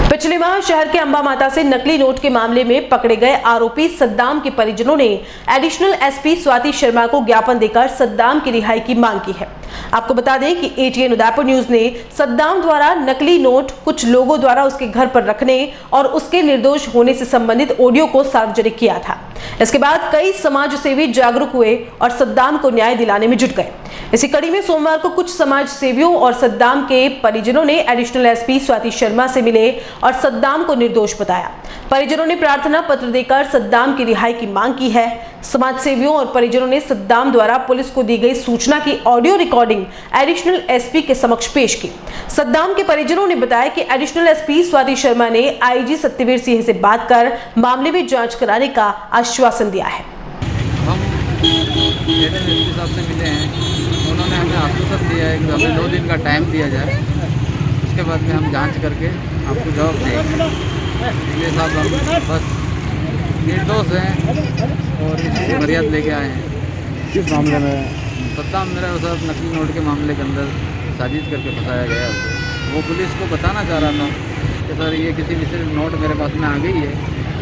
पिछले माह शहर के अंबा माता से नकली नोट के मामले में पकड़े गए आरोपी सद्दाम के परिजनों ने एडिशनल एसपी स्वाति शर्मा को ज्ञापन देकर सद्दाम की रिहाई की मांग की है। आपको बता दें कि एटीएन उदयपुर न्यूज ने सद्दाम द्वारा नकली नोट कुछ लोगों द्वारा उसके घर पर रखने और उसके निर्दोष होने से संबंधित ऑडियो को सार्वजनिक किया था। इसके बाद कई समाज सेवी जागरूक हुए और सद्दाम को न्याय दिलाने में जुट गए। इसी कड़ी में सोमवार को कुछ समाज सेवियों और सद्दाम के परिजनों ने एडिशनल एसपी स्वाति शर्मा से मिले और सद्दाम को निर्दोष बताया। परिजनों ने प्रार्थना पत्र देकर सद्दाम की रिहाई की मांग की है। समाज सेवियों और परिजनों ने सद्दाम द्वारा पुलिस को दी गई सूचना की ऑडियो रिकॉर्डिंग एडिशनल एसपी के समक्ष पेश की। सद्दाम के परिजनों ने बताया कि एडिशनल एसपी स्वाति शर्मा ने आईजी सत्यवीर सिंह से बात कर मामले में जांच कराने का आश्वासन दिया है। हम एसपी साहब से मिले हैं, उन्होंने हमें आश्वासन दिया है कि हमें 2 दिन का टाइम दिया जाए, उसके बाद में हम जांच करके आपको जवाब देंगे। ये साहब हम बस निर्दोष हैं और इसी फरियाद लेके आए हैं। किस मामले में? सद्दाम मेरा साहब नकली नोट के मामले के अंदर साजिश करके फंसाया गया। वो पुलिस को बताना चाह रहा था कि सर ये किसी विशेष नोट मेरे पास में आ गई है,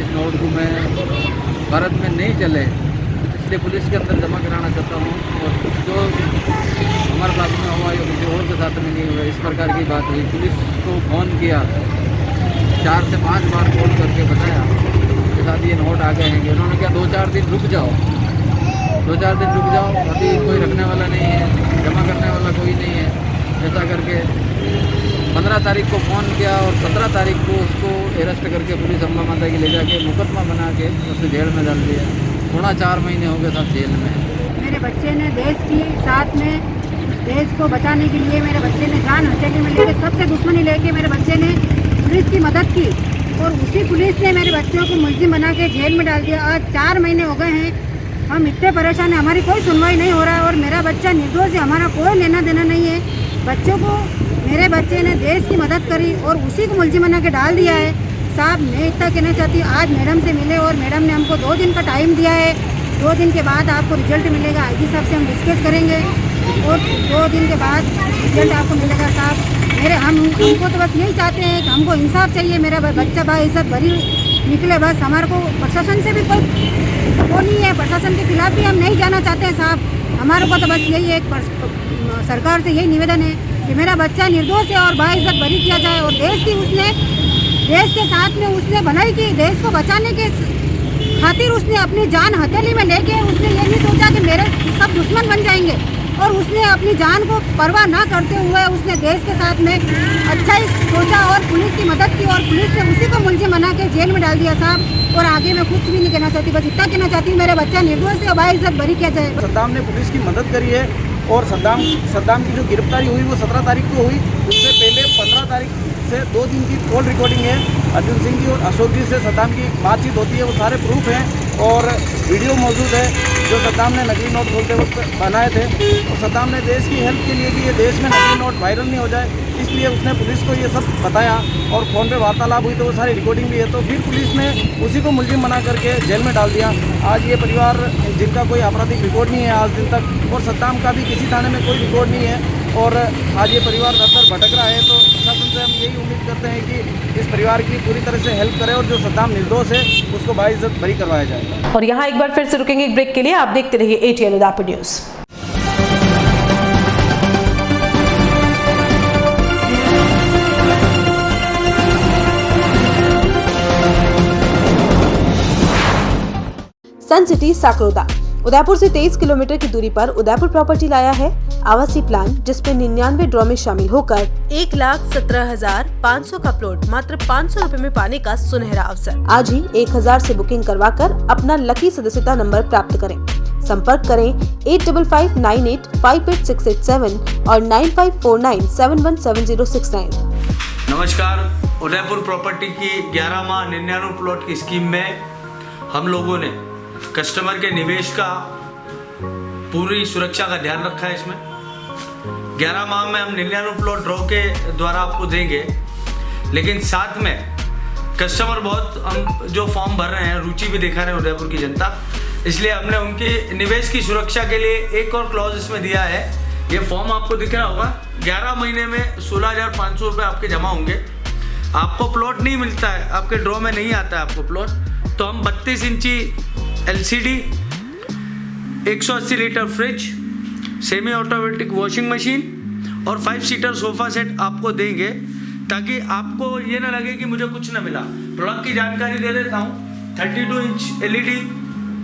इस नोट को मैं भारत में नहीं चले इसलिए पुलिस के अंदर जमा कराना चाहता हूँ और जो हमारे साथ में हुआ या किसी और के साथ में नहीं हुआ, इस प्रकार की बात हुई। पुलिस को फ़ोन किया, 4 से 5 बार फ़ोन करके बताया के साथ ये नोट आ गए हैं। उन्होंने क्या 2-4 दिन रुक जाओ, 2-4 दिन रुक जाओ, अभी कोई रखने वाला नहीं है, जमा करने वाला कोई नहीं है। ऐसा करके 15 तारीख को फ़ोन किया और 17 तारीख को उसको अरेस्ट करके पुलिस अम्बा माता की ले जाके मुकदमा बना के उसे जेल में डाल दिया। 4.5 महीने हो गए साहब जेल में। मेरे बच्चे ने देश की साथ में देश को बचाने के लिए मेरे बच्चे ने जान हथेली में लेके सबसे दुश्मनी लेके मेरे बच्चे ने पुलिस की मदद की और उसी पुलिस ने मेरे बच्चों को मुलजिम बना के जेल में डाल दिया। आज 4 महीने हो गए हैं, हम इतने परेशान हैं, हमारी कोई सुनवाई नहीं हो रहा है और मेरा बच्चा निर्दोष है, हमारा कोई लेना देना नहीं है। बच्चों को मेरे बच्चे ने देश की मदद करी और उसी को मुलजिम बना के डाल दिया है। साहब मैं इतना कहना चाहती हूँ, आज मैडम से मिले और मैडम ने हमको 2 दिन का टाइम दिया है। 2 दिन के बाद आपको रिजल्ट मिलेगा। आईजी साहब से हम डिस्कस करेंगे और 2 दिन के बाद रिजल्ट आपको मिलेगा। साहब हमको तो बस यही चाहते हैं कि हमको इंसाफ चाहिए, मेरा बच्चा बाइज्जत भरी निकले। बस हमारे को प्रशासन से भी कोई वो नहीं है, प्रशासन के खिलाफ भी हम नहीं जाना चाहते हैं साहब। हमारे को तो बस यही एक सरकार से यही निवेदन है कि मेरा बच्चा निर्दोष है और बाइज्जत भरी किया जाए। और देश के साथ में उसने भलाई की, देश को बचाने के खातिर उसने अपनी जान हथेली में लेके उसने ये नहीं सोचा कि मेरे सब दुश्मन बन जाएंगे और उसने अपनी जान को परवाह ना करते हुए उसने देश के साथ में अच्छा ही सोचा और पुलिस की मदद की और पुलिस ने उसी को मुलजिम बना के जेल में डाल दिया साहब। और आगे मैं कुछ भी नहीं कहना चाहती, बस इतना कहना चाहती हूँ मेरा बच्चा निर्दोष है और बाइज्जत भरी किया जाए। सद्दाम ने पुलिस की मदद करी है और सद्दाम की जो गिरफ्तारी हुई वो 17 तारीख को हुई। उससे पहले 15 तारीख से 2 दिन की कॉल रिकॉर्डिंग है। अर्जुन सिंह जी और अशोक जी से सद्दाम की बातचीत होती है, वो सारे प्रूफ हैं और वीडियो मौजूद है जो सद्दाम ने नकली नोट खोलते वक्त बनाए थे। और सद्दाम ने देश की हेल्प के लिए कि ये देश में नकली नोट वायरल नहीं हो जाए, इसलिए उसने पुलिस को ये सब बताया और फ़ोन पे वार्तालाप हुई तो वो सारी रिकॉर्डिंग भी है। तो फिर पुलिस ने उसी को मुलजिम बना करके जेल में डाल दिया। आज ये परिवार जिनका कोई आपराधिक रिकॉर्ड नहीं है आज दिन तक और सद्दाम का भी किसी थाने में कोई रिकॉर्ड नहीं है और आज ये परिवार दर भटक रहा है। तो प्रशासन से हम यही उम्मीद करते हैं कि इस परिवार की पूरी तरह से हेल्प करें और जो सद्दाम निर्दोष है उसको बाइज्जत बरी करवाया जाए। और यहाँ एक बार फिर से रुकेंगे एक ब्रेक के लिए, आप देखते रहिए एटीएन उदयपुर न्यूज। सन सिटी साकरोदा उदयपुर से 23 किलोमीटर की दूरी पर उदयपुर प्रॉपर्टी लाया है आवासीय प्लान, जिसमें 99 ड्रॉ में शामिल होकर 1,17,500 का प्लॉट मात्र 500 रुपए में पाने का सुनहरा अवसर। आज ही 1000 से बुकिंग करवाकर अपना लकी सदस्यता नंबर प्राप्त करें। संपर्क करें 8559858687 और 9549717069। नमस्कार, उदयपुर प्रॉपर्टी की 11 माह 99 प्लॉट की स्कीम में हम लोगों ने कस्टमर के निवेश का पूरी सुरक्षा का ध्यान रखा है। इसमें 11 माह में हम 99 प्लॉट ड्रॉ के द्वारा आपको देंगे, लेकिन साथ में कस्टमर बहुत हम जो फॉर्म भर रहे हैं, रुचि भी दिखा रहे हैं उदयपुर की जनता, इसलिए हमने उनके निवेश की सुरक्षा के लिए एक और क्लॉज इसमें दिया है। ये फॉर्म आपको दिख रहा होगा, 11 महीने में 16,500 रुपये आपके जमा होंगे। आपको प्लॉट नहीं मिलता है, आपके ड्रॉ में नहीं आता है आपको प्लॉट, तो हम 32 इंची LCD, 180 litre fridge, semi automatic washing machine और 5 सीटर सोफा सेट आपको देंगे, ताकि आपको ये ना लगे कि मुझे कुछ ना मिला। प्रोडक्ट की जानकारी दे देता हूँ। 32 इंच LED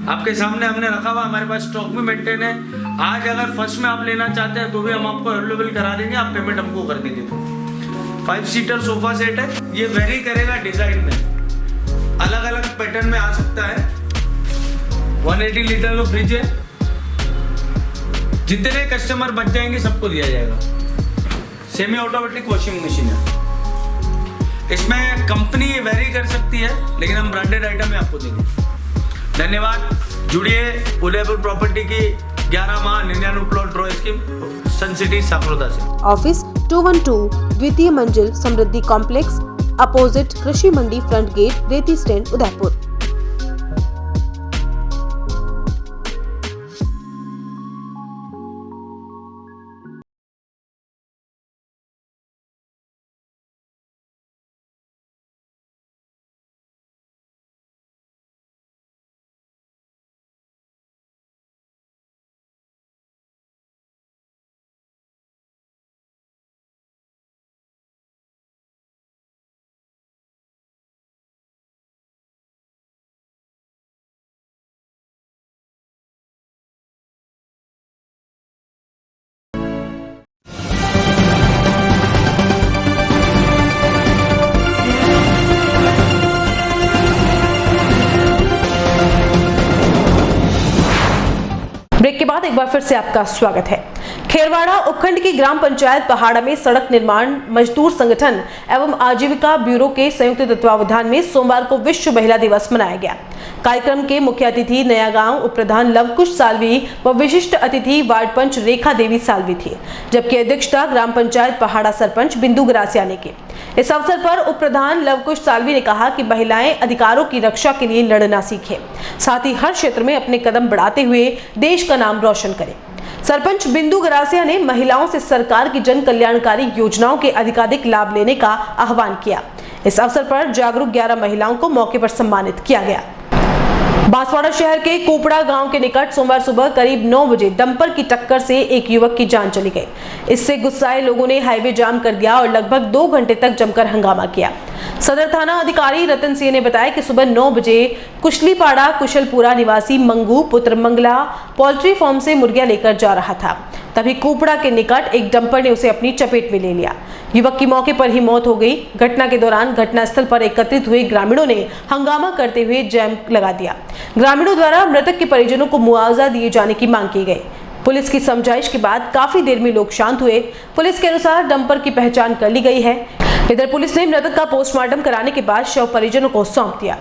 आपके सामने हमने रखा हुआ, हमारे पास स्टॉक में मेंटेन है। आज अगर फर्स्ट में आप लेना चाहते हैं तो भी हम आपको अवेलेबल करा देंगे, आप पेमेंट हमको कर देंगे। 5 सीटर सोफा सेट है, ये वेरी करेगा डिजाइन में, अलग अलग पैटर्न में आ सकता है। 180 लीटर का फ्रिज है, जितने कस्टमर बच जाएंगे सबको दिया जाएगा। सेमी ऑटोमेटिक वॉशिंग मशीन है, इसमें कंपनी वेरी कर सकती है, लेकिन हम ब्रांडेड आइटम में आपको देंगे। धन्यवाद। जुड़िए उदयपुर प्रॉपर्टी की 11 माह 99 प्लॉट ड्रॉ स्कीम, सन सिटी साकरोदा से। ऑफिस 212 द्वितीय मंजिल समृद्धि कॉम्प्लेक्स, अपोजिट कृषि मंडी फ्रंट गेट, रेती स्टैंड, उदयपुर। ब्रेक के बाद एक बार फिर से आपका स्वागत है। खेरवाड़ा उपखंड की ग्राम पंचायत पहाड़ा में सड़क निर्माण मजदूर संगठन एवं आजीविका ब्यूरो के संयुक्त तत्वावधान में सोमवार को विश्व महिला दिवस मनाया गया। कार्यक्रम के मुख्य अतिथि नया गांव उप प्रधान लवकुश सालवी व विशिष्ट अतिथि वार्ड पंच रेखा देवी सालवी थी, जबकि अध्यक्षता ग्राम पंचायत पहाड़ा सरपंच बिंदु गरासिया ने की। इस अवसर पर उप प्रधान लवकुश सालवी ने कहा कि महिलाएं अधिकारों की रक्षा के लिए लड़ना सीखें, साथ ही हर क्षेत्र में अपने कदम बढ़ाते हुए देश का नाम रोशन करें। सरपंच बिंदु गरासिया ने महिलाओं से सरकार की जन कल्याणकारी योजनाओं के अधिकाधिक लाभ लेने का आह्वान किया। इस अवसर पर जागरूक 11 महिलाओं को मौके पर सम्मानित किया गया। बांसवाड़ा शहर के कोपड़ा गांव के निकट सोमवार सुबह करीब 9 बजे डंपर की टक्कर से एक युवक की जान चली गई। इससे गुस्साए लोगों ने हाईवे जाम कर दिया और लगभग 2 घंटे तक जमकर हंगामा किया। सदर थाना अधिकारी रतन सिंह ने बताया कि सुबह 9 बजे कुशलीपाड़ा कुशलपुरा निवासी मंगू पुत्र मंगला पोल्ट्री फार्म से मुर्गियां लेकर जा रहा था, तभी कोपड़ा के निकट एक डंपर ने उसे अपनी चपेट में ले लिया। युवक की मौके पर ही मौत हो गई। घटना के दौरान घटनास्थल पर एकत्रित हुए ग्रामीणों ने हंगामा करते हुए जैम लगा दिया। ग्रामीणों द्वारा मृतक के परिजनों को मुआवजा दिए जाने की मांग की गई। पुलिस की समझाइश के बाद काफी देर में लोग शांत हुए। पुलिस के अनुसार डंपर की पहचान कर ली गई है। इधर पुलिस ने मृतक का पोस्टमार्टम कराने के बाद शव परिजनों को सौंप दिया।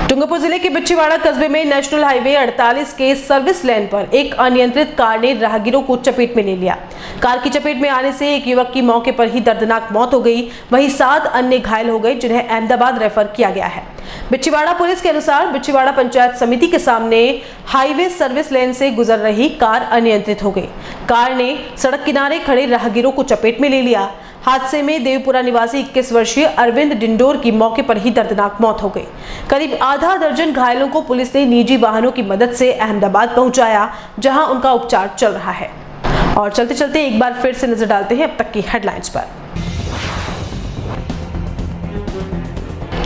डूंगरपुर जिले के बिच्छीवाड़ा कस्बे में नेशनल हाईवे 48 के सर्विस लेन पर एक अनियंत्रित कार ने राहगीरों को चपेट में ले लिया। कार की चपेट में आने से एक युवक की मौके पर ही दर्दनाक मौत हो गई, वहीं 7 अन्य घायल हो गए, जिन्हें अहमदाबाद रेफर किया गया है। बिच्छीवाड़ा पुलिस के अनुसार बिच्छीवाड़ा पंचायत समिति के सामने हाईवे सर्विस लेन से गुजर रही कार अनियंत्रित हो गई। कार ने सड़क किनारे खड़े राहगीरों को चपेट में ले लिया। हादसे में देवपुरा निवासी 21 वर्षीय अरविंद डिंडोर की मौके पर ही दर्दनाक मौत हो गई। करीब आधा दर्जन घायलों को पुलिस ने निजी वाहनों की मदद से अहमदाबाद पहुंचाया, जहां उनका उपचार चल रहा है। और चलते चलते एक बार फिर से नजर डालते हैं अब तक की हेडलाइंस पर।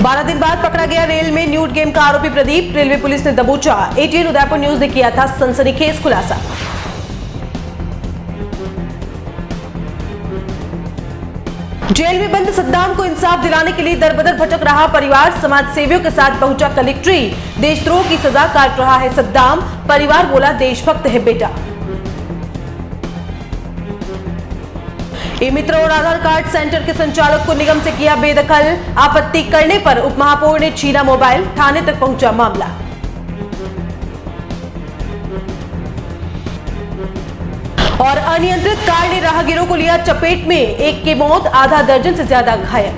12 दिन बाद पकड़ा गया रेल में न्यूड गेम का आरोपी प्रदीप। रेलवे पुलिस ने दबोचा। ATN उदयपुर न्यूज ने किया था सनसनीखेज खुलासा। जेल में बंद सद्दाम को इंसाफ दिलाने के लिए दरबदर भटक रहा परिवार। समाज सेवियों के साथ पहुंचा कलेक्ट्री। देशद्रोह की सजा काट रहा है सद्दाम। परिवार बोला देशभक्त है बेटा। ई-मित्र और आधार कार्ड सेंटर के संचालक को निगम से किया बेदखल। आपत्ति करने पर उपमहापौर ने छीना मोबाइल। थाने तक पहुंचा मामला। और अनियंत्रित कार ने राहगीरों को लिया चपेट में। एक की मौत, आधा दर्जन से ज्यादा घायल।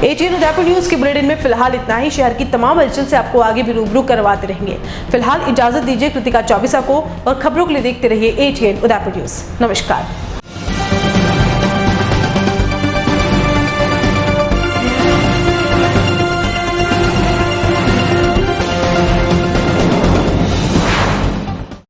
ATN उदयपुर न्यूज के बुलेटिन में फिलहाल इतना ही। शहर की तमाम हलचल से आपको आगे भी रूबरू करवाते रहेंगे। फिलहाल इजाजत दीजिए कृतिका चौबीसा को और खबरों के लिए देखते रहिए ATN उदयपुर न्यूज। नमस्कार।